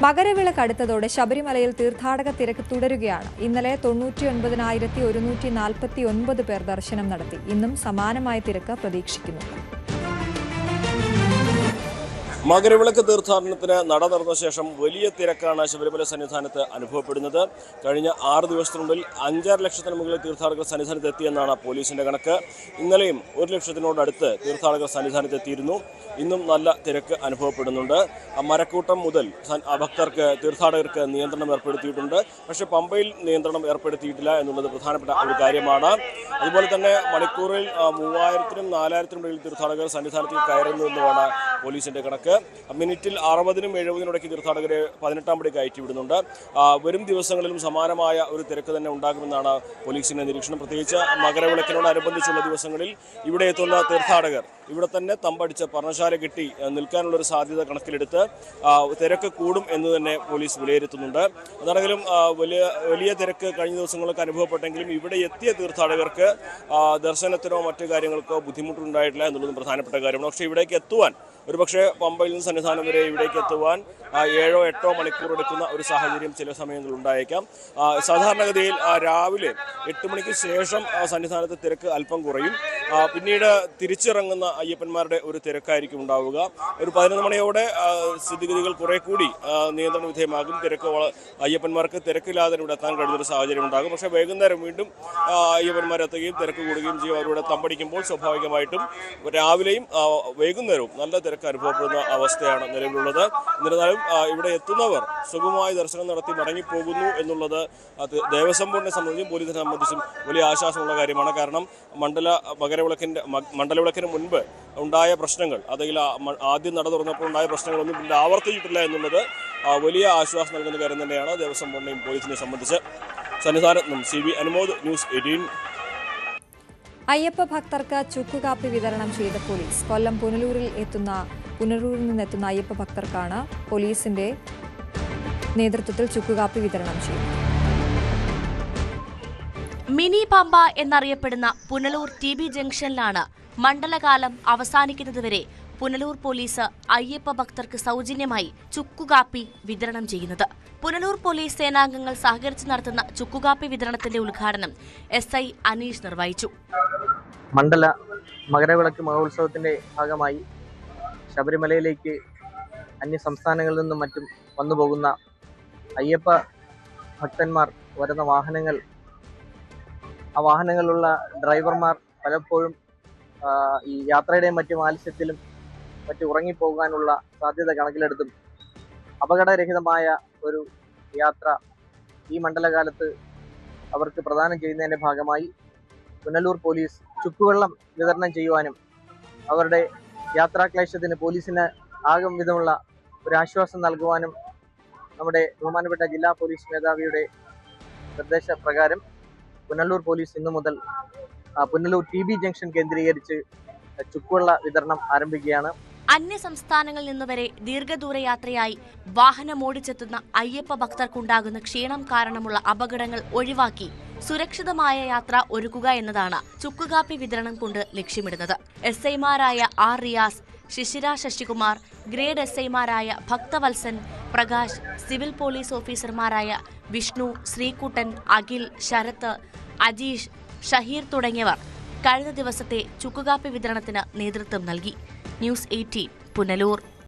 മകരവിളക്ക് അടുത്തതോടെ ശബരിമലയിൽ തീർത്ഥാടക തിരക്ക് തുടരുകയാണ്. ഇന്നലെ 99,149 പേർ ദർശനം നടത്തി. ഇന്നും സമാനമായ തിരക്ക് പ്രതീക്ഷിക്കുന്നുണ്ട്. മകരവിളക്ക് തീർത്ഥാടനത്തിന് നട തുറന്ന ശേഷം വലിയ തിരക്കാണ് ശബരിമല സന്നിധാനത്ത് അനുഭവപ്പെടുന്നത്. കഴിഞ്ഞ 6 ദിവസത്തിനുള്ളിൽ 5.5 ലക്ഷത്തിന് മുകളിൽ തീർത്ഥാടകർ സന്നിധാനത്ത് എത്തിയെന്നാണ് പോലീസിന്റെ കണക്ക്. ഇന്നലെയും 1 ലക്ഷത്തിനോടടുത്ത് തീർത്ഥാടകർ സന്നിധാനത്ത് എത്തിയിരുന്നു. ഇന്നും നല്ല തിരക്ക് അനുഭവപ്പെടുന്നുണ്ട്. മരക്കൂട്ടം മുതൽ ഭക്തർക്ക് തീർത്ഥാടകർക്ക് നിയന്ത്രണം ഏർപ്പെടുത്തിയിട്ടുണ്ട്. പക്ഷേ പമ്പയിൽ നിയന്ത്രണം ഏർപ്പെടുത്തിയിട്ടില്ല എന്നുള്ളത് പ്രധാനപ്പെട്ട ഒരു കാര്യമാണ്. അതുപോലെ തന്നെ മണിക്കൂറിൽ 3000-നും 4000-നും ഇടയിൽ തീർത്ഥാടകർ സന്നിധാനത്തിൽ കയറുന്നു എന്നുമാണ് പോലീസിന്റെ കണക്ക്. മിനിറ്റിൽ 60-നും 70-നും ഇടയ്ക്ക് തീർത്ഥാടകരെ 18-ാം പടി കയറ്റി വിടുന്നുണ്ട്. വരും ദിവസങ്ങളിലും സമാനമായ ഒരു തിരക്ക് തന്നെ ഉണ്ടാകുമെന്നാണ് പോലീസിന്റെ നിരീക്ഷണം. പ്രത്യേകിച്ച് മകരവിളക്കിനോടനുബന്ധിച്ചുള്ള ദിവസങ്ങളിൽ ഇവിടെ എത്തുന്ന തീർത്ഥാടകർ ഇവിടെ തന്നെ തമ്പടിച്ച് പർണശാല കെട്ടി നിൽക്കാനുള്ളൊരു സാധ്യത കണക്കിലെടുത്ത് തിരക്ക് കൂടും എന്ന് തന്നെ പോലീസ് വിലയിരുത്തുന്നുണ്ട്. അതാണെങ്കിലും വലിയ തിരക്ക് കഴിഞ്ഞ ദിവസങ്ങളൊക്കെ അനുഭവപ്പെട്ടെങ്കിലും ഇവിടെ എത്തിയ തീർത്ഥാടകർക്ക് ദർശനത്തിനോ മറ്റു കാര്യങ്ങൾക്കോ ബുദ്ധിമുട്ടുണ്ടായിട്ടില്ല എന്നുള്ളതും പ്രധാനപ്പെട്ട കാര്യമാണ്. പക്ഷേ ഇവിടേക്ക് എത്തുവാൻ ഒരുപക്ഷെ പമ്പയിൽ നിന്ന് സന്നിധാനം വരെ ഇവിടേക്ക് എത്തുവാൻ 7-8 മണിക്കൂർ എടുക്കുന്ന ഒരു സാഹചര്യം ചില സമയങ്ങളിൽ ഉണ്ടായേക്കാം. സാധാരണഗതിയിൽ രാവിലെ 8 മണിക്ക് ശേഷം സന്നിധാനത്ത് തിരക്ക് അല്പം കുറയും. പിന്നീട് തിരിച്ചിറങ്ങുന്ന അയ്യപ്പന്മാരുടെ ഒരു തിരക്കായിരിക്കും ഉണ്ടാവുക. ഒരു 11 മണിയോടെ സ്ഥിതിഗതികൾ കുറെ കൂടി നിയന്ത്രണ വിധേയമാകും. അയ്യപ്പന്മാർക്ക് തിരക്കില്ലാതെ ഇവിടെ എത്താൻ കഴിയുന്നൊരു സാഹചര്യം ഉണ്ടാകും. പക്ഷേ വൈകുന്നേരം വീണ്ടും അയ്യപ്പന്മാരെത്തുകയും തിരക്ക് കൂടുകയും ചെയ്യും. അവരുടെ തമ്പടിക്കുമ്പോൾ സ്വാഭാവികമായിട്ടും രാവിലെയും വൈകുന്നേരവും നല്ല തിരക്ക് അനുഭവപ്പെടുന്ന അവസ്ഥയാണ് നിലവിലുള്ളത്. എന്നിരുന്നാലും ഇവിടെ എത്തുന്നവർ സുഗമമായി ദർശനം നടത്തി മടങ്ങിപ്പോകുന്നു എന്നുള്ളത് ദേവസ്വം ബോർഡിനെ സംബന്ധിച്ചും പോലീസിനെ സംബന്ധിച്ചും വലിയ ആശ്വാസമുള്ള കാര്യമാണ്. കാരണം മണ്ഡലവിളക്കിന് മുൻപ് ഉണ്ടായ പ്രശ്നങ്ങൾ, അതെങ്കിൽ ആദ്യം നട തുറന്നപ്പോൾ ഉണ്ടായ പ്രശ്നങ്ങളൊന്നും പിന്നീട് ആവർത്തിച്ചിട്ടില്ല എന്നുള്ളത് വലിയ ആശ്വാസം നൽകുന്ന കാര്യം തന്നെയാണ് ദേവസ്വം ബോർഡിനെയും പോലീസിനെ സംബന്ധിച്ച്. സന്നിധാനത്തും CB അനുമോദ്, ന്യൂസ് 18. അയ്യപ്പ ഭക്തർക്ക് ചുക്കുകാപ്പി വിതരണം ചെയ്ത പോലീസ്. കൊല്ലം പുനലൂരിൽ നിന്നെത്തുന്ന അയ്യപ്പ ഭക്തർക്കാണ് പോലീസിന്റെ നേതൃത്വത്തിൽ ചുക്കുകാപ്പി വിതരണം ചെയ്തത്. മിനി പമ്പ എന്നറിയപ്പെടുന്ന പുനലൂർ TB ജംഗ്ഷനിലാണ് മണ്ഡലകാലം അവസാനിക്കുന്നതുവരെ പുനലൂർ പോലീസ് അയ്യപ്പ ഭക്തർക്ക് സൗജന്യമായി ചുക്കുകാപ്പി വിതരണം ചെയ്യുന്നത്. പുനലൂർ പോലീസ് സേനാംഗങ്ങൾ സഹകരിച്ച് നടത്തുന്ന ചുക്കുകാപ്പി വിതരണത്തിന്റെ ഉദ്ഘാടനം SI അനീഷ് നിർവഹിച്ചു. മണ്ഡല മകരവിളക്ക് മഹോത്സവത്തിന്റെ ഭാഗമായി ശബരിമലയിലേക്ക് അന്യ സംസ്ഥാനങ്ങളിൽ നിന്നും മറ്റും വന്നുപോകുന്ന അയ്യപ്പ ഭക്തന്മാർ വരുന്ന വാഹനങ്ങൾ, ആ വാഹനങ്ങളിലുള്ള ഡ്രൈവർമാർ പലപ്പോഴും ഈ യാത്രയുടെയും മറ്റും ആലസ്യത്തിലും ഉറങ്ങിപ്പോകാനുള്ള സാധ്യത കണക്കിലെടുത്തും അപകടരഹിതമായ ഒരു യാത്ര ഈ മണ്ഡലകാലത്ത് അവർക്ക് പ്രദാനം ചെയ്യുന്നതിന്റെ ഭാഗമായി പുനലൂർ പോലീസ് ചുക്കുവെള്ളം വിതരണം ചെയ്യുവാനും അവരുടെ യാത്രാക്ലേശത്തിന് പോലീസിന് ആകും വിധമുള്ള ഒരു ആശ്വാസം നൽകുവാനും നമ്മുടെ ബഹുമാനപ്പെട്ട ജില്ലാ പോലീസ് മേധാവിയുടെ നിർദ്ദേശപ്രകാരം പുനലൂർ പോലീസ് ഇന്നു മുതൽ പുനലൂർ TB ജംഗ്ഷൻ കേന്ദ്രീകരിച്ച് ചുക്കുവെള്ള വിതരണം ആരംഭിക്കുകയാണ്. അന്യ സംസ്ഥാനങ്ങളിൽ നിന്നുവരെ ദീർഘദൂര യാത്രയായി വാഹനമോടിച്ചെത്തുന്ന അയ്യപ്പ ഭക്തർക്കുണ്ടാകുന്ന ക്ഷീണം കാരണമുള്ള അപകടങ്ങൾ ഒഴിവാക്കി സുരക്ഷിതമായ യാത്ര ഒരുക്കുക എന്നതാണ് ചുക്കുകാപ്പി വിതരണം കൊണ്ട് ലക്ഷ്യമിടുന്നത്. SIമാരായ R റിയാസ്, ശിശിര ശശികുമാർ, ഗ്രേഡ് SIമാരായ ഭക്തവത്സൻ, പ്രകാശ്, സിവിൽ പോലീസ് ഓഫീസർമാരായ വിഷ്ണു, ശ്രീകുട്ടൻ, അഖിൽ, ശരത്ത്, അജീഷ്, ഷഹീർ തുടങ്ങിയവർ കഴിഞ്ഞ ദിവസത്തെ ചുക്കുകാപ്പി വിതരണത്തിന് നേതൃത്വം നൽകി. ന്യൂസ് 18 പുനലൂർ.